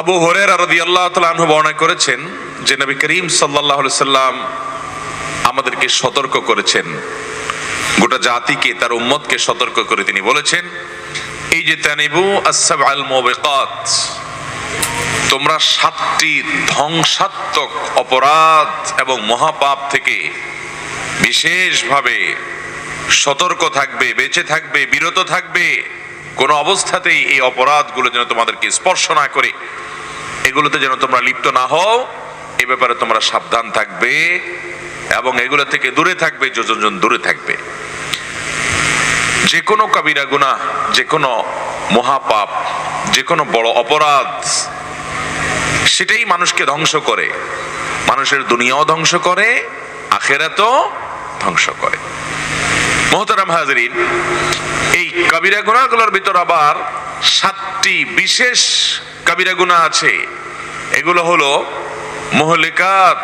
আবু হুরায়রা রাদিয়াল্লাহু তাআলা আনহু বর্ণনা করেছেন যে নবী করিম সাল্লাল্লাহু আলাইহি সাল্লাম আমাদেরকে সতর্ক করেছেন, গোটা জাতিকে, তার উম্মতকে সতর্ক করে তিনি বলেছেন, এই যে তানিবু আস-সাবআল মুবিকাত, তোমরা 7টি ধ্বংসাত্মক অপরাধ এবং মহাপাপ থেকে বিশেষভাবে সতর্ক থাকবে, বেঁচে থাকবে, বিরত থাকবে। কোন অবস্থাতেই এই অপরাধগুলো যেন তোমাদেরকে স্পর্শ না করে, এগুলোতে যেন তোমরা লিপ্ত না হও, এ ব্যাপারে তোমরা সাবধান থাকবে এবং এগুলো থেকে দূরে থাকবে, যতজন দূরে থাকবে। যে কোনো কাবিরা গুনাহ, যে কোনো মহাপাপ, যে কোনো বড় অপরাধ, সেটাই মানুষকে ধ্বংস করে, মানুষের দুনিয়াও ধ্বংস করে, আখিরাতও ধ্বংস করে। মুহতারাম হাজিরিন, এই কাবিরা গুনাহগুলোর ভিতর আবার 7টি বিশেষ কাবিরা গুনাহ আছে। এগুলো হলো মুহলিকাত,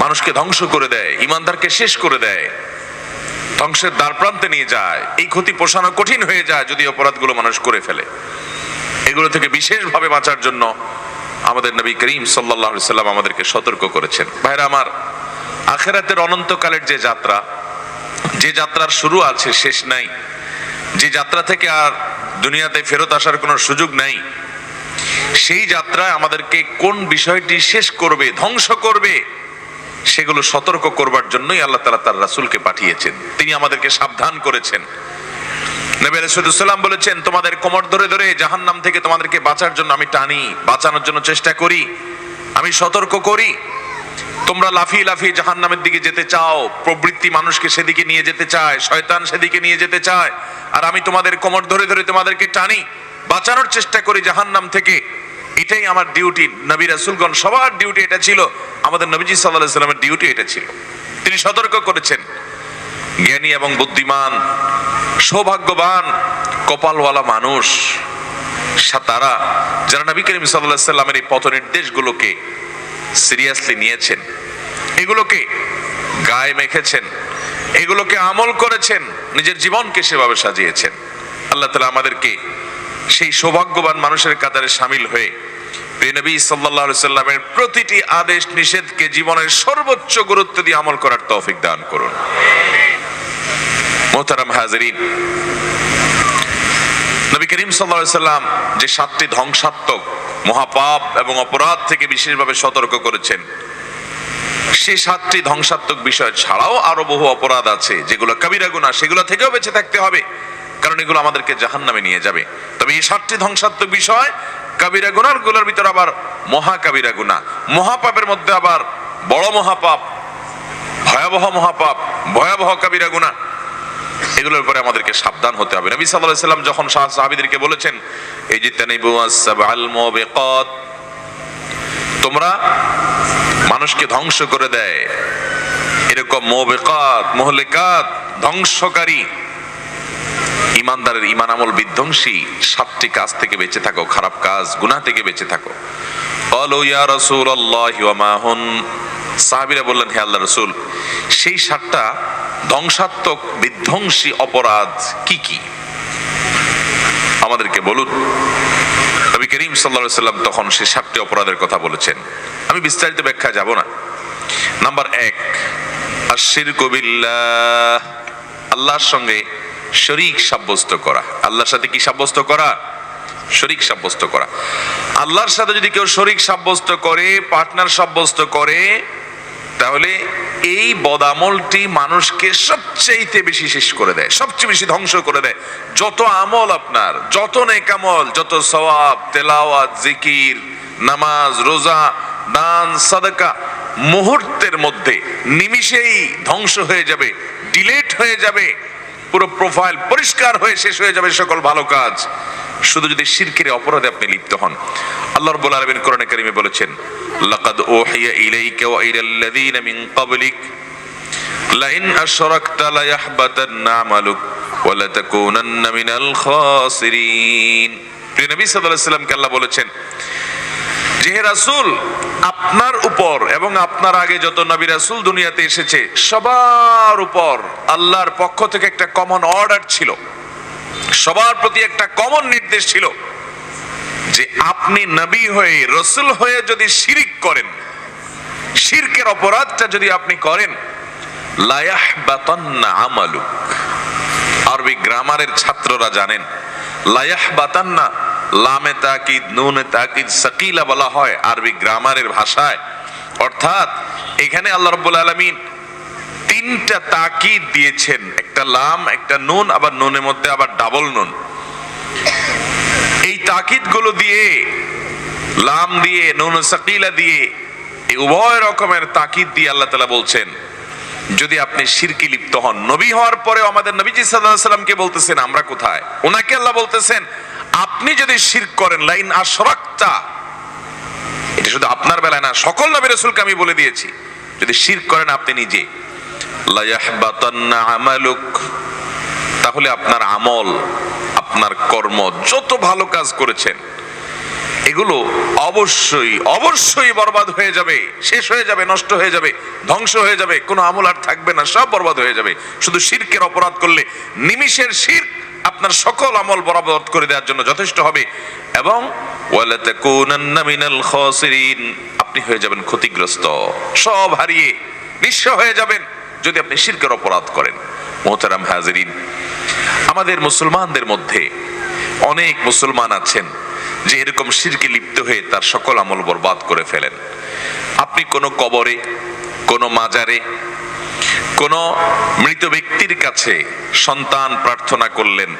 মানুষকে ধ্বংস করে দেয়, ইমানদারকে শেষ করে দেয়, ধ্বংসের দ্বারপ্রান্তে নিয়ে যায়। এই ক্ষতি পোষানো কঠিন হয়ে যায় যদি অপরাধগুলো মানুষ করে ফেলে। এগুলো থেকে বিশেষভাবে বাঁচার জন্য আমাদের নবী করিম সাল্লাল্লাহু আলাইহি সাল্লাম আমাদেরকে সতর্ক করেছেন। ভাইরা আমার, আখিরাতের অনন্তকালের যে যাত্রা, যে যাত্রার শুরু আছে শেষ নাই, যে যাত্রা থেকে আর দুনিয়াতে ফেরত আসার কোনো সুযোগ নাই, সেই যাত্রায় আমাদেরকে কোন বিষয়টি শেষ করবে, ধ্বংস করবে, সেগুলো সতর্ক করবার জন্যই আল্লাহ তাআলা তার রাসূলকে পাঠিয়েছেন। তিনি আমাদেরকে সাবধান করেছেন। নবী আলাইহিস সালাম বলেছেন, তোমাদের কোমর ধরে ধরে জাহান্নাম থেকে তোমাদেরকে বাঁচার জন্য আমি টানি, বাঁচানোর জন্য চেষ্টা করি, আমি সতর্ক করি। তোমরা লাফিয়ে লাফিয়ে জাহান্নামের দিকে যেতে চাও, প্রবৃত্তি মানুষকে সেদিকে নিয়ে যেতে চায়, শয়তান সেদিকে নিয়ে যেতে চায়, আর আমি তোমাদের কোমর ধরে ধরে তোমাদেরকে টানি, বাঁচানোর চেষ্টা করি জাহান্নাম থেকে। এটাই আমার ডিউটি। নবী রাসূলগণ সবার ডিউটি এটা ছিল, আমাদের নবীজি সাল্লাল্লাহু আলাইহি সাল্লামের ডিউটি এটা ছিল। তিনি সতর্ক করেছেন। জ্ঞানী এবং বুদ্ধিমান, সৌভাগ্যবান, কপালওয়ালা মানুষ তারা, যারা নবী করিম সাল্লাল্লাহু আলাইহি সাল্লামের এই পথ নির্দেশগুলোকে সিরিয়াসলি নিয়েছেন, এগুলোকে গায়ে মেখেছেন, এগুলোকে আমল করেছেন, নিজের জীবনকে সেভাবে সাজিয়েছেন। আল্লাহ তাআলা আমাদেরকে সেই সৌভাগ্যবান মানুষের কাতারে শামিল হয়ে প্রিয় নবী সাল্লাল্লাহু আলাইহি সাল্লামের প্রতিটি আদেশ নিষেধকে জীবনের সর্বোচ্চ গুরুত্ব দিয়ে আমল করার তৌফিক দান করুন। মুহতারাম হাজিরিন, নবী করিম সাল্লাল্লাহু আলাইহি সাল্লাম যে 7টি ধ্বংসাত্মক মহাপাপ এবং অপরাধ থেকে বিশেষভাবে সতর্ক করেছেন, সেই 7টি ধ্বংসাত্মক বিষয় ছাড়াও আরো বহু অপরাধ আছে যেগুলো কাবিরা গুনাহ, সেগুলো থেকেও বেঁচে থাকতে হবে, কারণ এগুলো আমাদেরকে জাহান্নামে নিয়ে যাবে। তবে এই 7টি ধ্বংসাত্মক বিষয়, কাবিরা গুনাহগুলোর ভিতর আবার মহা কাবিরা গুনাহ, মহাপাপের মধ্যে আবার বড় মহাপাপ, ভয়াবহ মহাপাপ, ভয়াবহ কাবিরা গুনাহ, এগুলোর উপরে আমাদেরকে সাবধান হতে হবে। নবী সাল্লাল্লাহু আলাইহি সাল্লাম যখন সাহাবীদেরকে বলেছেন, এই যে তানিবু আস-সাবআল মুবিকাত, তোমরা মানুষকে ধ্বংস করে দেয় এরকম মুবিকাত, মুহলিকাত, ধ্বংসকারী, ইমানদারের ইমান আমল বিধ্বংসী 7টি কাজ থেকে বেঁচে থাকো, খারাপ কাজ, গুনাহ থেকে বেঁচে থাকো। ক্বালু ইয়া রাসূলুল্লাহ ওয়া মা হুন, সাহাবীরা বললেন, হে আল্লাহর রাসূল, সেই 7টা ধ্বংসাত্মক বিধ্বংসী অপরাধ কি কি, আমাদেরকে বলুন। নবী করিম সাল্লাল্লাহু আলাইহি সাল্লাম তখন সেই 7টি অপরাধের কথা বলেছেন। আমি বিস্তারিত ব্যাখ্যা যাব না। নাম্বার 1, আশ-শিরকু বিল্লাহ, আল্লাহর সঙ্গে শরীক সাব্যস্ত করা। আল্লাহর সাথে কি সাব্যস্ত করা? শরীক সাব্যস্ত করা। আল্লাহর সাথে যদি কেউ শরীক সাব্যস্ত করে, পার্টনার সাব্যস্ত করে, তাহলে এই বদামলটি মানুষকে সবচেয়ে বেশি শেষ করে দেয়, সবচেয়ে বেশি ধ্বংস করে দেয়। যত আমল আপনার, যত নেক আমল, যত সওয়াব, তেলাওয়াত, জিকির, নামাজ, রোজা, দান, সাদাকা, মুহূর্তের মধ্যে নিমিষেই ধ্বংস হয়ে যাবে, ডিলিট হয়ে যাবে, পুরো প্রোফাইল পরিষ্কার হয়ে শেষ হয়ে যাবে সকল ভালো কাজ, শুধু যদি শিরকের অপরাধে আপনি লিপ্ত হন। আল্লাহ রাব্বুল আলামিন কোরআনে কারীমে বলেছেন, লাকাদ উহিয়া ইলাইকা ওয়া ইলাল্লাযীনা মিন ক্বাবলিক লাইন আশরাকতা লায়াহবাতান্না আমালুক ওয়া লাতাকুনান্না মিনাল খাসিরিন। প্রিয় নবী সাল্লাল্লাহু আলাইহি ওয়াসাল্লামকে আল্লাহ বলেছেন যে, হে রাসূল, আপনার উপর এবং আপনার আগে যত নবী রাসূল দুনিয়াতে এসেছে সবার উপর আল্লাহর পক্ষ থেকে একটা কমন অর্ডার ছিল, সবার প্রতি একটা কমন নির্দেশ ছিল যে আপনি নবী হয়ে রসুল হয়ে যদি শিরক করেন, শিরকের অপরাধটা যদি আপনি করেন, লা ইয়াহবাতান্না আমালুক। আরবি গ্রামারের ছাত্ররা জানেন লা ইয়াহবাতান্না, লামে তাকিদ নুনে তাকিদ সাকিলা বলা হয় আরবি গ্রামারের ভাষায়। অর্থাৎ এখানে আল্লাহ রাব্বুল আলামিন তিনটা তাকিদ দিয়েছেন, একটা লাম, একটা নুন, আবার নুনের মধ্যে আবার ডাবল নুন। এই তাকিদ গুলো দিয়ে, লাম দিয়ে, নুন সাকিলা দিয়ে, এই উভয় রকমের তাকিদ দিয়ে আল্লাহ তাআলা বলছেন যদি আপনি শিরকে লিপ্ত হন। নবী হওয়ার পরে আমাদের নবীজি সাল্লাল্লাহু আলাইহি সাল্লামকে বলতেছেন আমরা কোথায়, ওনাকে আল্লাহ বলতেছেন আপনি যদি শিরক করেন, লাইন আশরাকতা, এটা শুধু আপনার বেলায় না, সকল নবী রাসূলকে আমি বলে দিয়েছি, যদি শিরক করেন আপনি নিজে, লা ইয়াহবাতান্না আমালুক, তাহলে আপনার আমল, আপনার কর্ম, যত ভালো কাজ করেছেন এগুলো অবশ্যই অবশ্যই বরবাদ হয়ে যাবে, শেষ হয়ে যাবে, নষ্ট হয়ে যাবে, ধ্বংস হয়ে যাবে, কোনো আমল আর থাকবে না, সব বরবাদ হয়ে যাবে। শুধু শিরকের অপরাধ করলে নিমিষের শিরক আপনার সকল আমল বরবাদ করে দেওয়ার জন্য যথেষ্ট হবে। এবং ওয়ালা তাকুনান্না মিনাল খাসিরিন, আপনি হয়ে যাবেন ক্ষতিগ্রস্ত, সব হারিয়ে নিঃস্ব হয়ে যাবেন যদি আপনি শিরকের অপরাধ করেন। মুহতারাম হাজিরিন, আমাদের মুসলমানদের মধ্যে অনেক মুসলমান আছেন যে এরকম শিরকে লিপ্ত হয়ে তার সকল আমল বরবাদ করে ফেলেন। আপনি কোনো কবরে, কোনো মাজারে, কোনো মৃত ব্যক্তির কাছে সন্তান প্রার্থনা করলেন,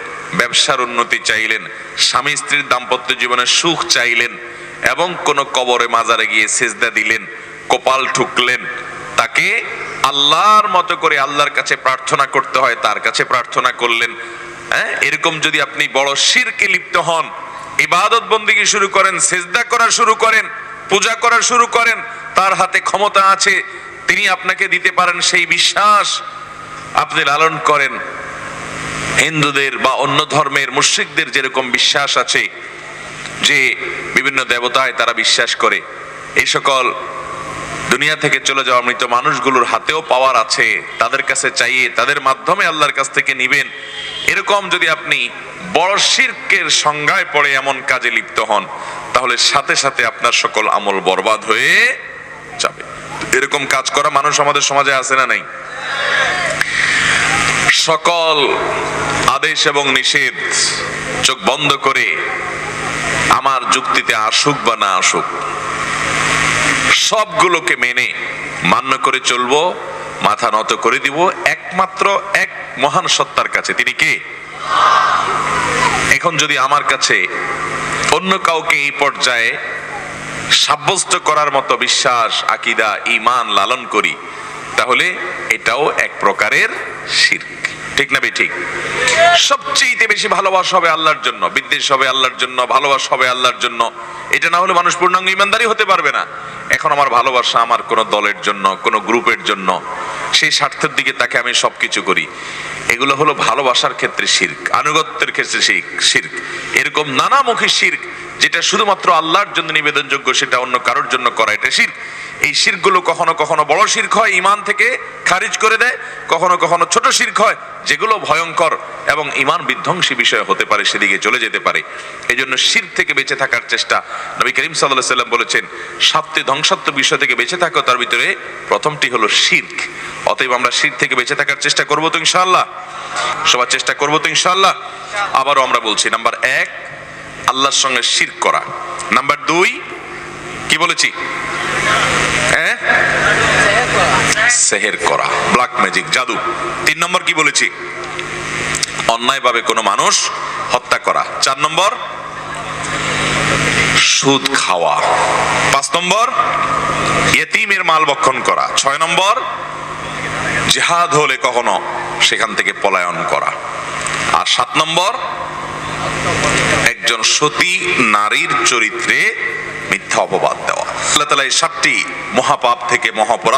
ব্যবসার উন্নতি চাইলেন, স্বামী স্ত্রীর দাম্পত্য জীবনের সুখ চাইলেন, এবং কোনো কবরে মাজারে গিয়ে সিজদা দিলেন, কপাল ঠুকলেন, তাকে আল্লাহর মতো করে আল্লাহর কাছে প্রার্থনা করতে হয় তার কাছে প্রার্থনা করলেন। এরকম যদি আপনি বড় শিরকে লিপ্ত হন, ইবাদত বন্দেগী শুরু করেন, সিজদা করা শুরু করেন, পূজা করা শুরু করেন, তার হাতে ক্ষমতা আছে, তিনি আপনাকে দিতে পারেন সেই বিশ্বাস আপনি লালন করেন। হিন্দুদের বা অন্য ধর্মের মুশরিকদের যেরকম বিশ্বাস আছে যে বিভিন্ন দেবতায় তারা বিশ্বাস করে, এই সকল দুনিয়া থেকে চলে যাওয়া মৃত মানুষগুলোর হাতেও পাওয়ার আছে, তাদের কাছে চাইয়ে তাদের মাধ্যমে আল্লাহর কাছ থেকে নিবেন, এরকম যদি আপনি বড় শিরকের সংজ্ঞায় পড়ে এমন কাজে লিপ্ত হন, তাহলে সাথে সাথে আপনার সকল আমল বরবাদ হয়ে যাবে। এরকম কাজ করা মানুষ আমাদের সমাজে আছে না নাই? সকল আদেশ এবং নিষেধ চোখ বন্ধ করে আমার যুক্তিতে আসুক বা না আসুক, সবগুলোকে মেনে মান্য করে চলবো, মাথা নত করে দিব একমাত্র এক মহান সত্তার কাছে। তিনি কে? এখন যদি আমার কাছে অন্য কাউকে এই পর্যায়ে সাব্যস্ত করার মতো বিশ্বাস, আকীদা, ঈমান লালন করি, তাহলে এটাও এক প্রকারের শিরক। ঠিক না ঠিক? সবচেয়ে বেশি ভালোবাসা হবে আল্লাহর জন্য, বিদ্বেষ হবে আল্লাহর জন্য, ভালোবাসা হবে আল্লাহর জন্য। এটা না হলে মানুষ পূর্ণাঙ্গ ঈমানদারি হতে পারবে না। এখন আমার ভালোবাসা আমার কোনো দলের জন্য, কোনো গ্রুপের জন্য, সেই স্বার্থের দিকে তাকে আমি সবকিছু করি, এগুলো হলো ভালোবাসার ক্ষেত্রে শিরক, আনুগত্যের ক্ষেত্রে শিরক। এরকম নানামুখী শিরক যেটা শুধুমাত্র আল্লাহর জন্য নিবেদনযোগ্য, সেটা অন্য কারোর জন্য করা, এটা শিরক। এই শিরকগুলো কখনো কখনো বড় শিরক হয়, ঈমান থেকে খারিজ করে দেয়, কখনো কখনো ছোট শিরক হয় যেগুলো ভয়ঙ্কর এবং ঈমান বিধ্বংসী বিষয় হতে পারে, সেদিকে চলে যেতে পারে। এই জন্য শিরক থেকে বেঁচে থাকার চেষ্টা, নবী করিম সাল্লাল্লাহু আলাইহি ওয়াসাল্লাম বলেছেন 7টি ধ্বংসাত্মক বিষয় থেকে বেঁচে থাকো, তার ভিতরে প্রথমটি হলো শিরক। অতএব আমরা শিরক থেকে বেঁচে থাকার চেষ্টা করবো তো ইনশাআল্লাহ? সবার চেষ্টা করবো তো ইনশাআল্লাহ? আবারও আমরা বলছি, নাম্বার 1 আল্লাহর সঙ্গে শিরক করা। নাম্বার 2 কি বলেছি? সেহের করা, ব্ল্যাক ম্যাজিক, জাদু। 3 নম্বর কি বলেছি? অন্যায়ভাবে কোনো মানুষ হত্যা করা। 4 নম্বর সুদ খাওয়া। 5 নম্বর ইয়েতিমের মাল ভক্ষণ করা। 6 নম্বর জিহাদ হলে কখনো সেখান থেকে পলায়ন করা। আর 7 নম্বর একজন সতী নারীর চরিত্রে মিথ্যা অপবাদ দেওয়া। আল্লাহ তাআলা এই 7টি মহাপাপ থেকে, মহাপরাধ